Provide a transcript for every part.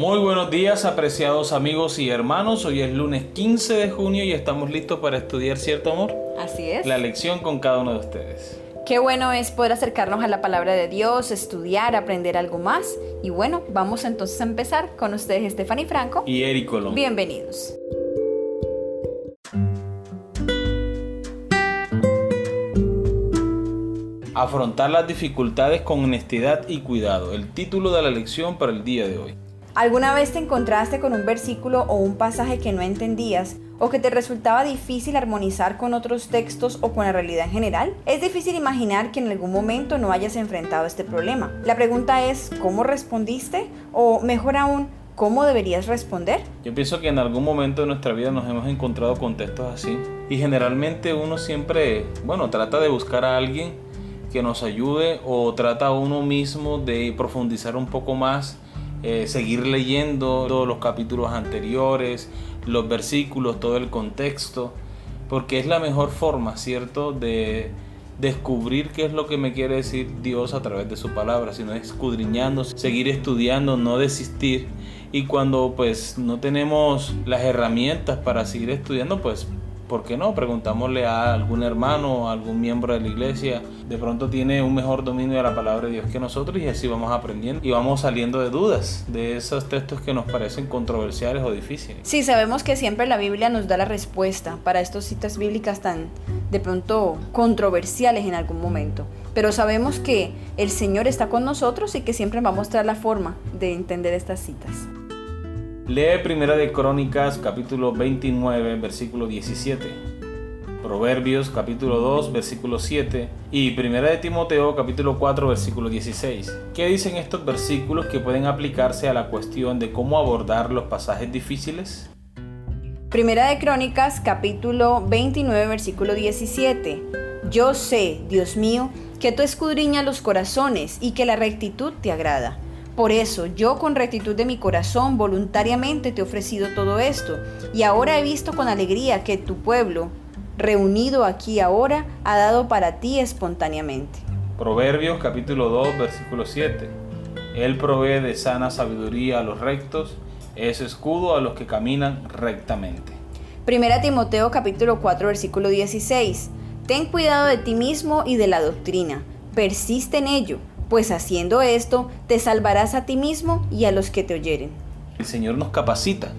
Muy buenos días, apreciados amigos y hermanos. Hoy es lunes 15 de junio y estamos listos para estudiar Cierto Amor. Así es. La lección con cada uno de ustedes. Qué bueno es poder acercarnos a la palabra de Dios, estudiar, aprender algo más. Y bueno, vamos entonces a empezar con ustedes, Stephanie Franco y Eric Colón. Bienvenidos. Afrontar las dificultades con honestidad y cuidado. El título de la lección para el día de hoy. ¿Alguna vez te encontraste con un versículo o un pasaje que no entendías o que te resultaba difícil armonizar con otros textos o con la realidad en general? Es difícil imaginar que en algún momento no hayas enfrentado este problema. La pregunta es, ¿cómo respondiste? O mejor aún, ¿cómo deberías responder? Yo pienso que en algún momento de nuestra vida nos hemos encontrado con textos así y generalmente uno siempre, trata de buscar a alguien que nos ayude o trata uno mismo de profundizar un poco más. Seguir leyendo todos los capítulos anteriores, los versículos, todo el contexto, porque es la mejor forma, ¿cierto?, de descubrir qué es lo que me quiere decir Dios a través de su palabra, sino escudriñando, seguir estudiando, no desistir. Y cuando no tenemos las herramientas para seguir estudiando, ¿por qué no? Preguntámosle a algún hermano, a algún miembro de la iglesia. De pronto tiene un mejor dominio de la palabra de Dios que nosotros y así vamos aprendiendo y vamos saliendo de dudas de esos textos que nos parecen controversiales o difíciles. Sí, sabemos que siempre la Biblia nos da la respuesta para estas citas bíblicas tan de pronto controversiales en algún momento. Pero sabemos que el Señor está con nosotros y que siempre va a mostrar la forma de entender estas citas. Lee Primera de Crónicas, capítulo 29, versículo 17. Proverbios, capítulo 2, versículo 7. Y Primera de Timoteo, capítulo 4, versículo 16. ¿Qué dicen estos versículos que pueden aplicarse a la cuestión de cómo abordar los pasajes difíciles? Primera de Crónicas, capítulo 29, versículo 17. Yo sé, Dios mío, que tú escudriñas los corazones y que la rectitud te agrada. Por eso, yo con rectitud de mi corazón voluntariamente te he ofrecido todo esto, y ahora he visto con alegría que tu pueblo, reunido aquí ahora, ha dado para ti espontáneamente. Proverbios capítulo 2, versículo 7. Él provee de sana sabiduría a los rectos, es escudo a los que caminan rectamente. Primera Timoteo capítulo 4, versículo 16. Ten cuidado de ti mismo y de la doctrina, persiste en ello, pues haciendo esto te salvarás a ti mismo y a los que te oyeren. El Señor nos capacita,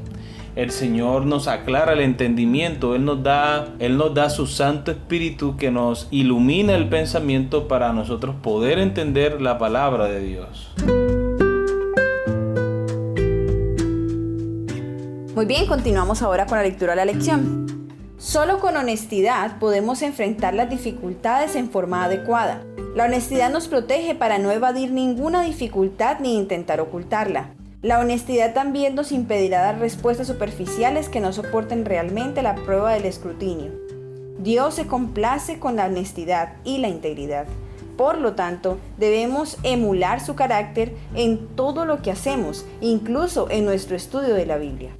el Señor nos aclara el entendimiento, Él nos da su Santo Espíritu que nos ilumina el pensamiento para nosotros poder entender la palabra de Dios. Muy bien, continuamos ahora con la lectura de la lección. Solo con honestidad podemos enfrentar las dificultades en forma adecuada. La honestidad nos protege para no evadir ninguna dificultad ni intentar ocultarla. La honestidad también nos impedirá dar respuestas superficiales que no soporten realmente la prueba del escrutinio. Dios se complace con la honestidad y la integridad. Por lo tanto, debemos emular su carácter en todo lo que hacemos, incluso en nuestro estudio de la Biblia.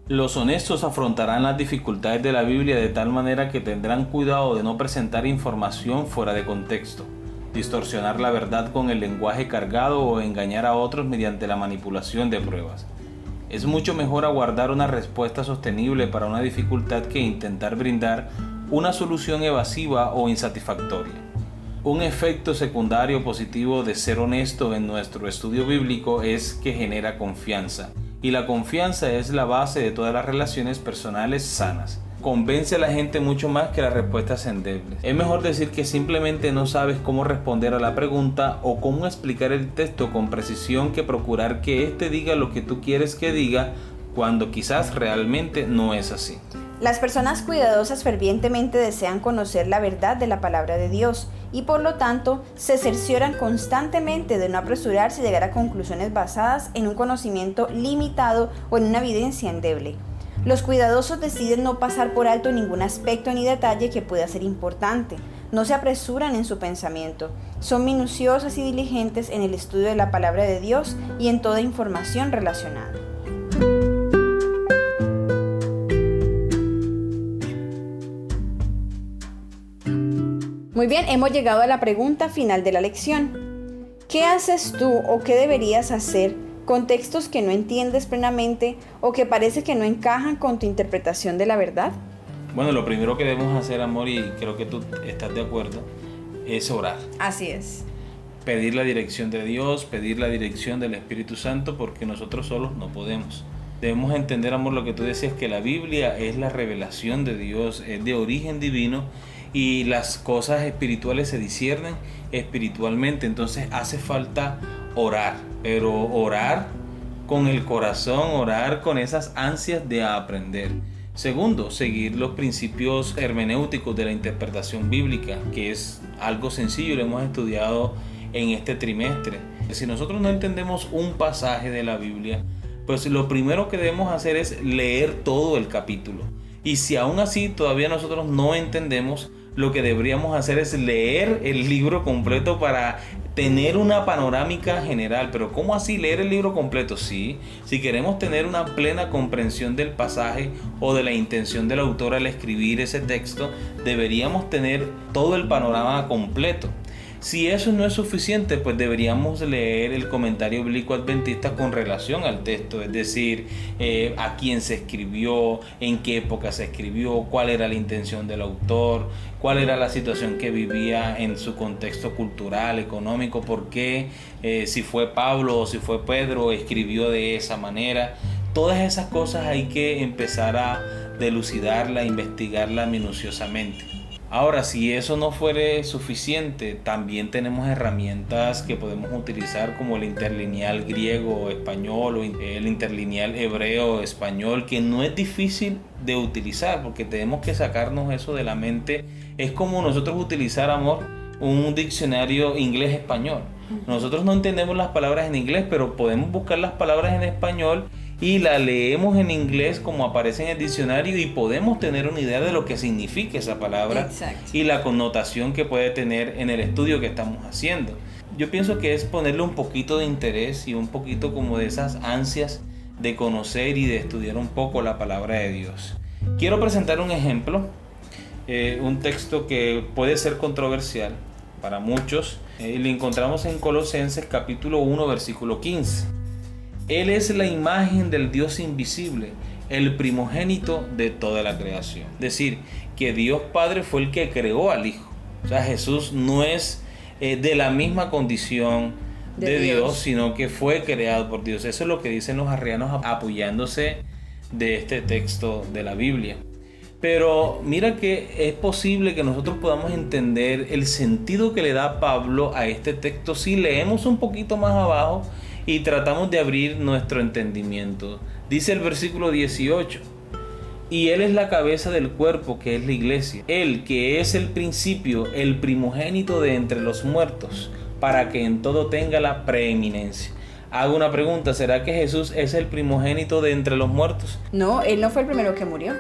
Los honestos afrontarán las dificultades de la Biblia de tal manera que tendrán cuidado de no presentar información fuera de contexto, distorsionar la verdad con el lenguaje cargado o engañar a otros mediante la manipulación de pruebas. Es mucho mejor aguardar una respuesta sostenible para una dificultad que intentar brindar una solución evasiva o insatisfactoria. Un efecto secundario positivo de ser honesto en nuestro estudio bíblico es que genera confianza. Y la confianza es la base de todas las relaciones personales sanas. Convence a la gente mucho más que las respuestas endebles. Es mejor decir que simplemente no sabes cómo responder a la pregunta o cómo explicar el texto con precisión que procurar que éste diga lo que tú quieres que diga cuando quizás realmente no es así. Las personas cuidadosas fervientemente desean conocer la verdad de la palabra de Dios y por lo tanto se cercioran constantemente de no apresurarse a llegar a conclusiones basadas en un conocimiento limitado o en una evidencia endeble. Los cuidadosos deciden no pasar por alto ningún aspecto ni detalle que pueda ser importante. No se apresuran en su pensamiento. Son minuciosas y diligentes en el estudio de la palabra de Dios y en toda información relacionada. Muy bien, hemos llegado a la pregunta final de la lección. ¿Qué haces tú o qué deberías hacer con textos que no entiendes plenamente o que parece que no encajan con tu interpretación de la verdad? Bueno, lo primero que debemos hacer, amor, y creo que tú estás de acuerdo, es orar. Así es. Pedir la dirección de Dios, pedir la dirección del Espíritu Santo, porque nosotros solos no podemos. Debemos entender, amor, lo que tú decías, que la Biblia es la revelación de Dios, es de origen divino, y las cosas espirituales se disciernen espiritualmente. Entonces hace falta orar, pero orar con el corazón, orar con esas ansias de aprender. Segundo, seguir los principios hermenéuticos de la interpretación bíblica, que es algo sencillo y lo hemos estudiado en este trimestre. Si nosotros no entendemos un pasaje de la Biblia, pues lo primero que debemos hacer es leer todo el capítulo. Y si aún así todavía nosotros no entendemos, lo que deberíamos hacer es leer el libro completo para tener una panorámica general. Pero ¿cómo así leer el libro completo? Sí, si queremos tener una plena comprensión del pasaje o de la intención del autor al escribir ese texto, deberíamos tener todo el panorama completo. Si eso no es suficiente, pues deberíamos leer el comentario bíblico adventista con relación al texto, es decir, a quién se escribió, en qué época se escribió, cuál era la intención del autor, cuál era la situación que vivía en su contexto cultural, económico, por qué, si fue Pablo o si fue Pedro, escribió de esa manera. Todas esas cosas hay que empezar a dilucidarla, investigarla minuciosamente. Ahora, si eso no fuere suficiente, también tenemos herramientas que podemos utilizar como el interlineal griego-español o el interlineal hebreo-español, que no es difícil de utilizar porque tenemos que sacarnos eso de la mente. Es como nosotros utilizáramos un diccionario inglés-español. Nosotros no entendemos las palabras en inglés, pero podemos buscar las palabras en español y la leemos en inglés como aparece en el diccionario y podemos tener una idea de lo que significa esa palabra. Exacto. Y la connotación que puede tener en el estudio que estamos haciendo. Yo pienso que es ponerle un poquito de interés y un poquito como de esas ansias de conocer y de estudiar un poco la palabra de Dios. Quiero presentar un ejemplo, un texto que puede ser controversial para muchos. Lo encontramos en Colosenses capítulo 1 versículo 15. Él es la imagen del Dios invisible, el primogénito de toda la creación. Es decir, que Dios Padre fue el que creó al Hijo. O sea, Jesús no es de la misma condición de Dios, sino que fue creado por Dios. Eso es lo que dicen los arrianos apoyándose de este texto de la Biblia. Pero mira que es posible que nosotros podamos entender el sentido que le da Pablo a este texto si leemos un poquito más abajo y tratamos de abrir nuestro entendimiento. Dice el versículo 18: y Él es la cabeza del cuerpo, que es la iglesia. Él que es el principio, el primogénito de entre los muertos, para que en todo tenga la preeminencia. Hago una pregunta: ¿será que Jesús es el primogénito de entre los muertos? No, Él no fue el primero que murió.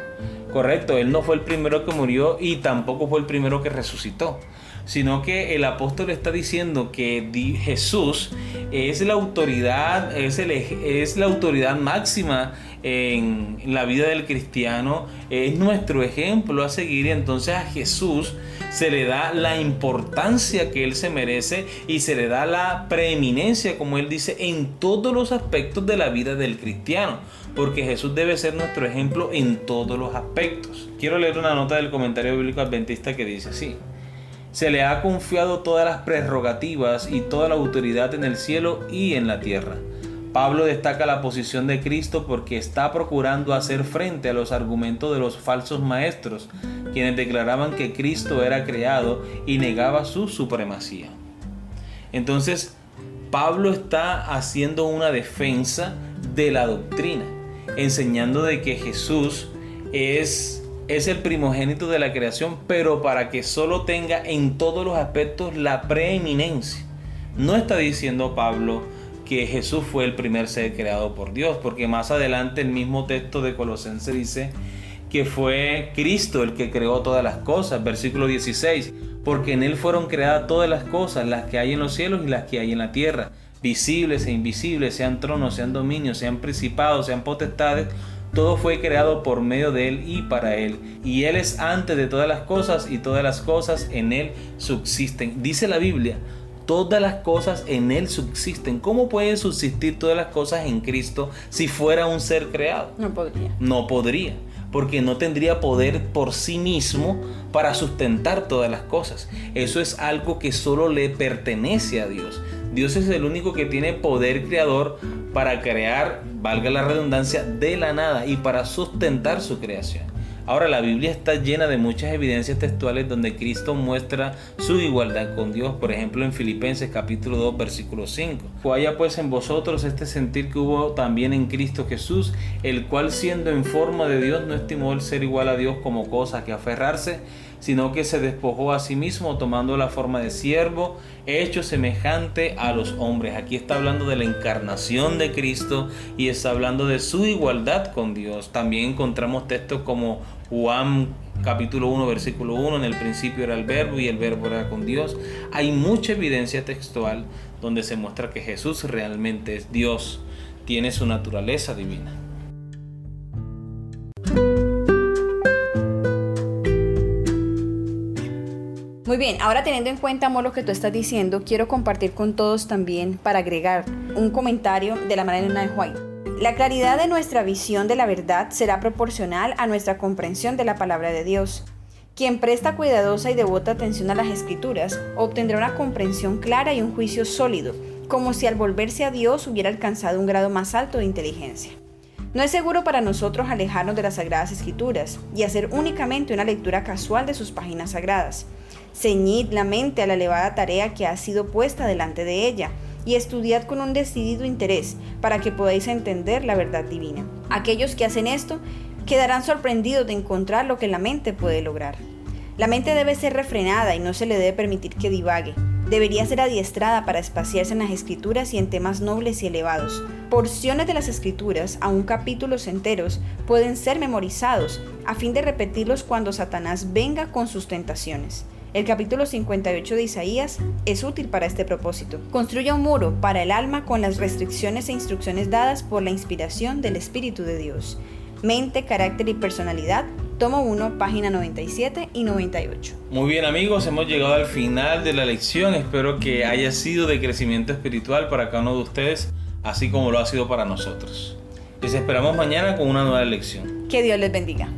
Correcto, Él no fue el primero que murió y tampoco fue el primero que resucitó, sino que el apóstol está diciendo que Jesús es la autoridad, es la autoridad máxima en la vida del cristiano, es nuestro ejemplo a seguir. Entonces a Jesús se le da la importancia que Él se merece y se le da la preeminencia, como Él dice, en todos los aspectos de la vida del cristiano, porque Jesús debe ser nuestro ejemplo en todos los aspectos. Quiero leer una nota del comentario bíblico adventista que dice así: se le ha confiado todas las prerrogativas y toda la autoridad en el cielo y en la tierra. Pablo destaca la posición de Cristo porque está procurando hacer frente a los argumentos de los falsos maestros, quienes declaraban que Cristo era creado y negaba su supremacía. Entonces, Pablo está haciendo una defensa de la doctrina, enseñando de que Jesús es el primogénito de la creación, pero para que solo tenga en todos los aspectos la preeminencia. No está diciendo Pablo que Jesús fue el primer ser creado por Dios, porque más adelante el mismo texto de Colosenses dice que fue Cristo el que creó todas las cosas. Versículo 16: porque en Él fueron creadas todas las cosas, las que hay en los cielos y las que hay en la tierra, visibles e invisibles, sean tronos, sean dominios, sean principados, sean potestades. Todo fue creado por medio de Él y para Él. Y Él es antes de todas las cosas y todas las cosas en Él subsisten. Dice la Biblia: todas las cosas en Él subsisten. ¿Cómo pueden subsistir todas las cosas en Cristo si fuera un ser creado? No podría, porque no tendría poder por sí mismo para sustentar todas las cosas. Eso es algo que solo le pertenece a Dios. Dios es el único que tiene poder creador para crear, valga la redundancia, de la nada y para sustentar su creación. Ahora, la Biblia está llena de muchas evidencias textuales donde Cristo muestra su igualdad con Dios. Por ejemplo, en Filipenses capítulo 2, versículo 5. Haya pues en vosotros este sentir que hubo también en Cristo Jesús, el cual siendo en forma de Dios no estimó el ser igual a Dios como cosa que aferrarse, sino que se despojó a sí mismo tomando la forma de siervo, hecho semejante a los hombres. Aquí está hablando de la encarnación de Cristo y está hablando de su igualdad con Dios. También encontramos textos como Juan capítulo 1, versículo 1, en el principio era el verbo y el verbo era con Dios. Hay mucha evidencia textual donde se muestra que Jesús realmente es Dios, tiene su naturaleza divina. Muy bien, ahora teniendo en cuenta, amor, lo que tú estás diciendo, quiero compartir con todos también, para agregar un comentario de la manera de White. La claridad de nuestra visión de la verdad será proporcional a nuestra comprensión de la palabra de Dios. Quien presta cuidadosa y devota atención a las Escrituras obtendrá una comprensión clara y un juicio sólido, como si al volverse a Dios hubiera alcanzado un grado más alto de inteligencia. No es seguro para nosotros alejarnos de las Sagradas Escrituras y hacer únicamente una lectura casual de sus páginas sagradas. Ceñid la mente a la elevada tarea que ha sido puesta delante de ella y estudiad con un decidido interés para que podáis entender la verdad divina. Aquellos que hacen esto quedarán sorprendidos de encontrar lo que la mente puede lograr. La mente debe ser refrenada y no se le debe permitir que divague. Debería ser adiestrada para espaciarse en las Escrituras y en temas nobles y elevados. Porciones de las Escrituras, aun capítulos enteros, pueden ser memorizados a fin de repetirlos cuando Satanás venga con sus tentaciones. El capítulo 58 de Isaías es útil para este propósito. Construya un muro para el alma con las restricciones e instrucciones dadas por la inspiración del Espíritu de Dios. Mente, carácter y personalidad, tomo 1, página 97 y 98. Muy bien, amigos, hemos llegado al final de la lección. Espero que haya sido de crecimiento espiritual para cada uno de ustedes, así como lo ha sido para nosotros. Les esperamos mañana con una nueva lección. Que Dios les bendiga.